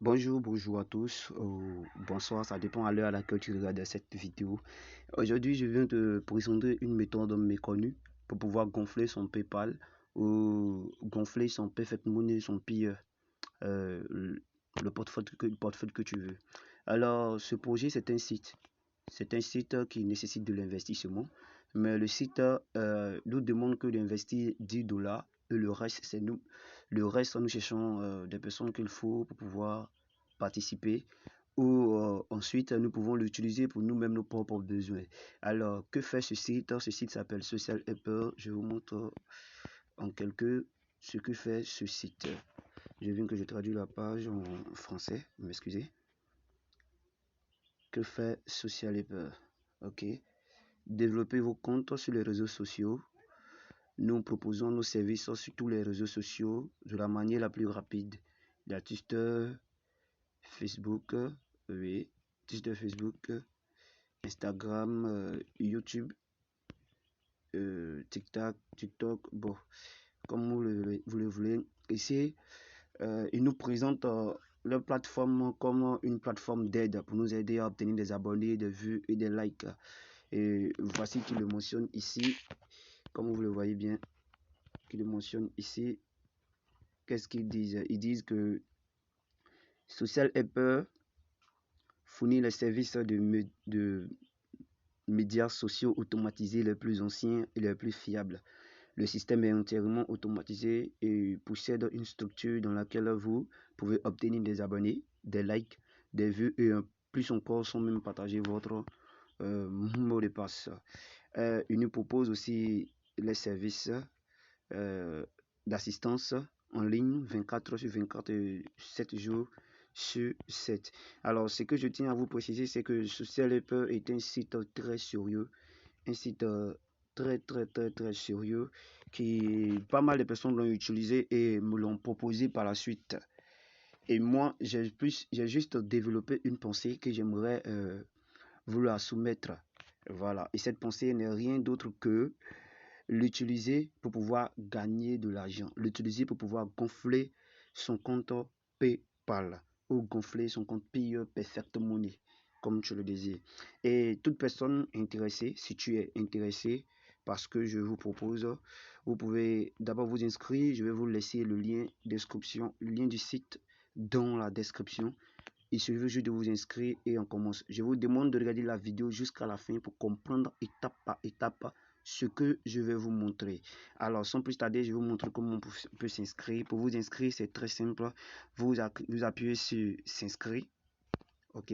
Bonjour à tous, ou bonsoir, ça dépend à l'heure à laquelle tu regardes cette vidéo. Aujourd'hui, je viens te présenter une méthode méconnue pour pouvoir gonfler son PayPal ou gonfler son Perfect Money, son pire, le portefeuille que tu veux. Alors, ce projet, c'est un site. C'est un site qui nécessite de l'investissement, mais le site nous demande que d'investir 10 dollars et le reste, c'est nous. Le reste, nous cherchons des personnes qu'il faut pour pouvoir participer ou ensuite nous pouvons l'utiliser pour nous-mêmes nos propres besoins. Alors, que fait ce site? Ce site s'appelle Social Apple. Je vous montre en quelques ce que fait ce site. Je viens que je traduis la page en français, m'excusez. Que fait Social Apple? Ok. Développez vos comptes sur les réseaux sociaux. Nous proposons nos services sur tous les réseaux sociaux de la manière la plus rapide. Il y a Twitter, Facebook, oui, Twitter, Facebook, Instagram, YouTube, TikTok, bon, comme vous le voulez. Ici, ils nous présentent leur plateforme comme une plateforme d'aide pour nous aider à obtenir des abonnés, des vues et des likes. Et voici qui le mentionne ici, comme vous le voyez bien, qui le mentionne ici. Qu'est-ce qu'ils disent? Ils disent que Social Apple fournit les services de médias sociaux automatisés les plus anciens et les plus fiables. Le système est entièrement automatisé et possède une structure dans laquelle vous pouvez obtenir des abonnés, des likes, des vues et plus encore sans même partager votre mot de passe. Il nous propose aussi les services d'assistance en ligne 24 heures sur 24 et 7 jours sur 7. Alors, ce que je tiens à vous préciser, c'est que Social Apple est un site très sérieux, un site très sérieux qui pas mal de personnes l'ont utilisé et me l'ont proposé par la suite. Et moi, j'ai juste développé une pensée que j'aimerais vous la soumettre. Voilà. Et cette pensée n'est rien d'autre que l'utiliser pour pouvoir gagner de l'argent, l'utiliser pour pouvoir gonfler son compte PayPal ou gonfler son compte Perfect Money, comme tu le désires. Et toute personne intéressée, si tu es intéressé par ce que je vous propose, vous pouvez d'abord vous inscrire. Je vais vous laisser le lien description, le lien du site dans la description. Il suffit juste de vous inscrire et on commence. Je vous demande de regarder la vidéo jusqu'à la fin pour comprendre étape par étape ce que je vais vous montrer. Alors, sans plus tarder, je vais vous montrer comment on peut s'inscrire. Pour vous inscrire, c'est très simple. Vous appuyez sur s'inscrire. OK.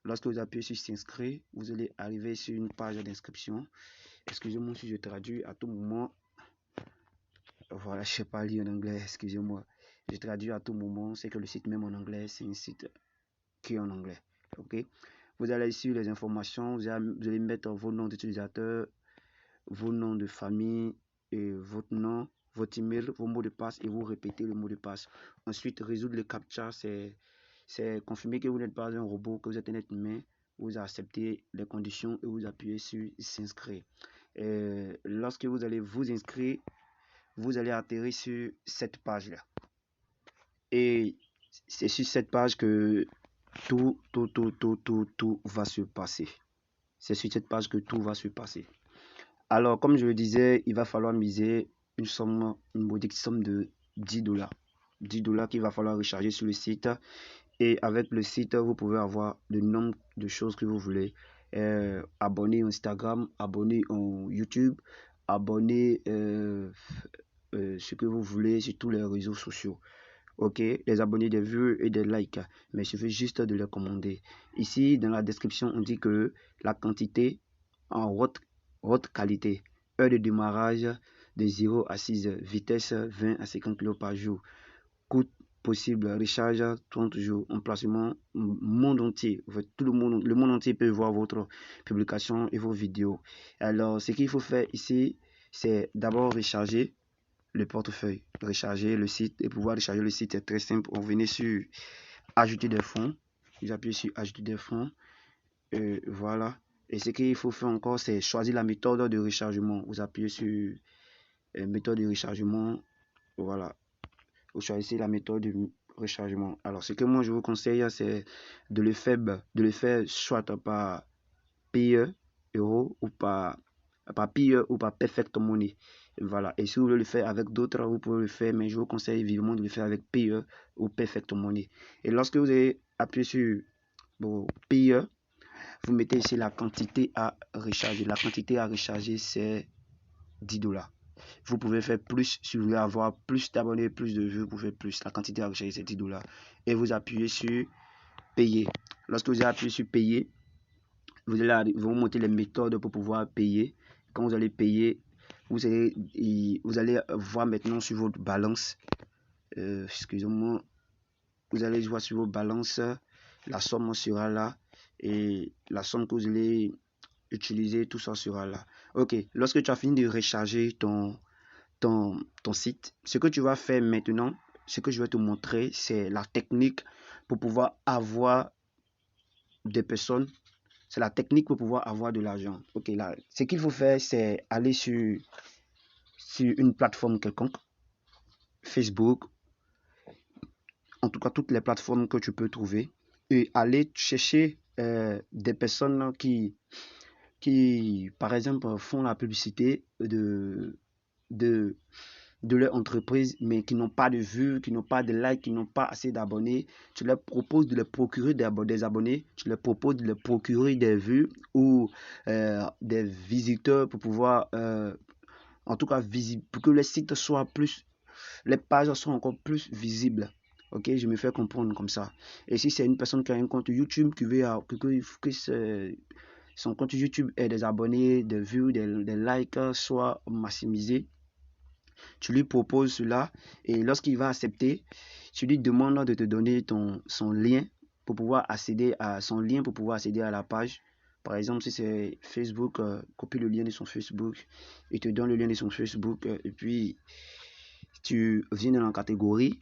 Lorsque vous appuyez sur s'inscrire, vous allez arriver sur une page d'inscription. Excusez-moi si je traduis à tout moment. Voilà, je ne sais pas lire en anglais, excusez-moi. Je traduis à tout moment. C'est que le site même en anglais, c'est un site qui est en anglais. OK. Vous allez sur les informations, vous allez mettre vos noms d'utilisateurs, vos noms de famille et votre nom, votre email, vos mots de passe et vous répétez le mot de passe. Ensuite, résoudre le captcha, c'est confirmer que vous n'êtes pas un robot, que vous êtes un être humain. Vous acceptez les conditions et vous appuyez sur s'inscrire. Lorsque vous allez vous inscrire, vous allez atterrir sur cette page-là. Et c'est sur cette page que tout va se passer. C'est sur cette page que tout va se passer. Alors, comme je le disais, il va falloir miser une modique somme de 10 dollars. 10 dollars qu'il va falloir recharger sur le site. Et avec le site, vous pouvez avoir le nombre de choses que vous voulez. Abonner Instagram, abonner en YouTube, abonner ce que vous voulez sur tous les réseaux sociaux. Ok, les abonnés, des vues et des likes, mais il suffit juste de les commander. Ici, dans la description, on dit que la quantité en haute qualité, heure de démarrage de 0 à 6 heures, vitesse 20 à 50 kg par jour, coût possible, recharge 30 jours, emplacement monde entier. Tout le monde entier peut voir votre publication et vos vidéos. Alors, ce qu'il faut faire ici, c'est d'abord recharger le portefeuille, recharger le site. Et pouvoir recharger le site, c'est très simple. On venait sur ajouter des fonds, vous appuyez sur ajouter des fonds, voilà. Et ce qu'il faut faire encore, c'est choisir la méthode de rechargement. Vous appuyez sur méthode de rechargement, voilà. Vous choisissez la méthode rechargement. Alors, ce que moi je vous conseille, c'est de le faire soit par Payeer Euro ou par Payeer ou par Perfect Money. Voilà. Et si vous voulez le faire avec d'autres, vous pouvez le faire, mais je vous conseille vivement de le faire avec Payeer ou Perfect Money. Et lorsque vous avez appuyé sur Payeer, vous mettez ici la quantité à recharger. La quantité à recharger, c'est 10 $. Vous pouvez faire plus si vous voulez avoir plus d'abonnés, plus de vues, vous pouvez faire plus. La quantité à recharger, c'est 10 $. Et vous appuyez sur payer. Lorsque vous avez appuyé sur payer, vous vous montrer les méthodes pour pouvoir payer. Quand vous allez payer, vous allez voir maintenant sur votre balance, excusez-moi, vous allez voir sur vos balances, la somme sera là et la somme que vous allez utiliser, tout ça sera là. Ok, lorsque tu as fini de recharger ton site, ce que tu vas faire maintenant, ce que je vais te montrer, c'est la technique pour pouvoir avoir des personnes. C'est la technique pour pouvoir avoir de l'argent. Ok, là, ce qu'il faut faire, c'est aller sur une plateforme quelconque, Facebook, en tout cas toutes les plateformes que tu peux trouver, et aller chercher des personnes qui, par exemple, font la publicité de leur entreprise, mais qui n'ont pas de vues, qui n'ont pas de likes, qui n'ont pas assez d'abonnés. Tu leur proposes de leur procurer des abonnés, tu leur proposes de leur procurer des vues ou des visiteurs pour pouvoir, en tout cas, pour que les sites soient plus, les pages soient encore plus visibles. Ok, je me fais comprendre comme ça. Et si c'est une personne qui a un compte YouTube, qui veut que son compte YouTube ait des abonnés, des vues, des likes soient maximisés, tu lui proposes cela et lorsqu'il va accepter, tu lui demandes de te donner son lien pour pouvoir accéder à son lien pour pouvoir accéder à la page. Par exemple, si c'est Facebook, copie le lien de son Facebook et te donne le lien de son Facebook et puis tu viens dans la catégorie.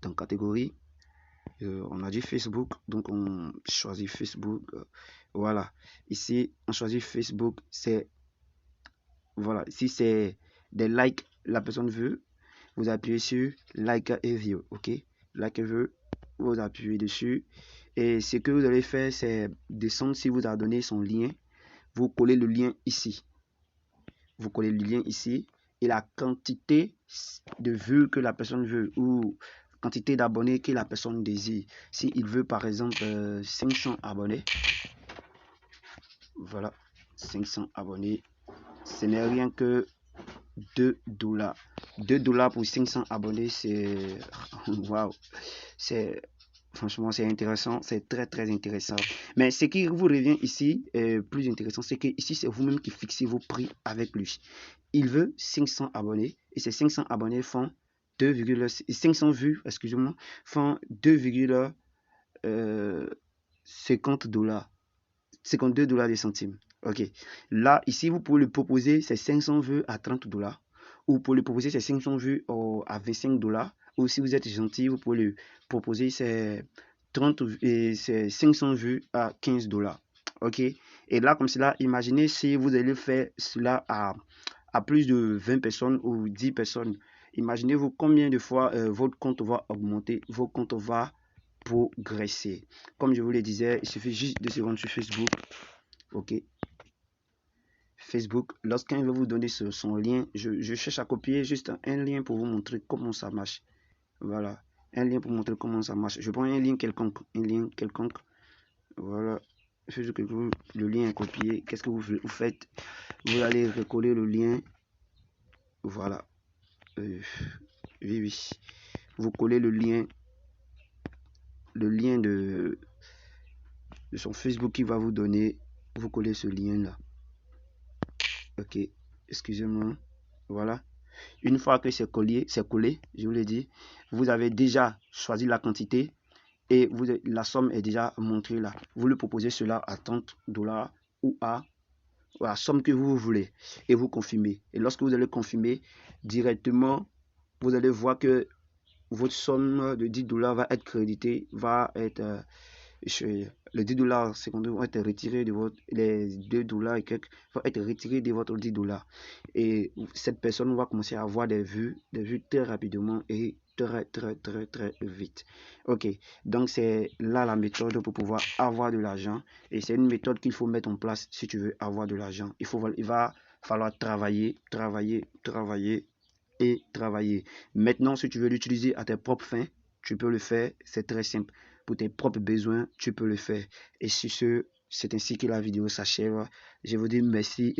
Dans catégorie, on a dit Facebook, donc on choisit Facebook. Voilà, ici on choisit Facebook. C'est voilà, si c'est des likes la personne veut, vous appuyez sur like et view, ok, like et view, vous appuyez dessus et ce que vous allez faire, c'est descendre. Si vous avez donné son lien, vous collez le lien ici, vous collez le lien ici et la quantité de vues que la personne veut ou quantité d'abonnés que la personne désire. Si il veut par exemple 500 abonnés, voilà, 500 abonnés, ce n'est rien que 2 $. 2 $ pour 500 abonnés, c'est waouh, c'est franchement c'est intéressant, c'est très très intéressant. Mais ce qui vous revient ici plus intéressant, c'est que ici c'est vous-même qui fixez vos prix avec lui. Il veut 500 abonnés et ces 500 abonnés font 500 vues, excusez-moi, font 2,50 $, 52 $ des centimes. Ok, là ici vous pouvez le proposer ces 500 vues à 30 $, ou pour le proposer ces 500 vues à 25 $, ou si vous êtes gentil, vous pouvez le proposer ces 30 et ces 500 vues à 15 $. Ok, et là comme cela, imaginez si vous allez faire cela à plus de 20 personnes ou 10 personnes. Imaginez-vous combien de fois votre compte va augmenter, votre compte va progresser. Comme je vous le disais, il suffit juste de se rendre sur Facebook. Ok, Facebook, lorsqu'il veut vous donner son lien, je cherche à copier juste un lien pour vous montrer comment ça marche. Voilà, un lien pour montrer comment ça marche. Je prends un lien quelconque, voilà. Le lien est copié. Qu'est-ce que vous faites? Vous allez recoller le lien. Voilà. Oui. Vous collez le lien de son Facebook qui va vous donner. Vous collez ce lien là. Ok, excusez-moi. Voilà. Une fois que c'est collé, je vous l'ai dit, vous avez déjà choisi la quantité et la somme est déjà montrée là. Vous lui proposez cela à 30 $ ou à la somme que vous voulez et vous confirmez. Et lorsque vous allez confirmer, directement, vous allez voir que votre somme de 10 $ va être créditée, les 10 $ secondaires vont être retirés de votre, les 2 $ et quelques vont être retirés de votre 10 $. Et cette personne va commencer à avoir des vues très rapidement et très vite. Ok, donc c'est là la méthode pour pouvoir avoir de l'argent, et c'est une méthode qu'il faut mettre en place si tu veux avoir de l'argent. Il va falloir travailler. Maintenant, si tu veux l'utiliser à tes propres fins, tu peux le faire. C'est très simple. Pour tes propres besoins, tu peux le faire. Et sur ce, c'est ainsi que la vidéo s'achève. Je vous dis merci.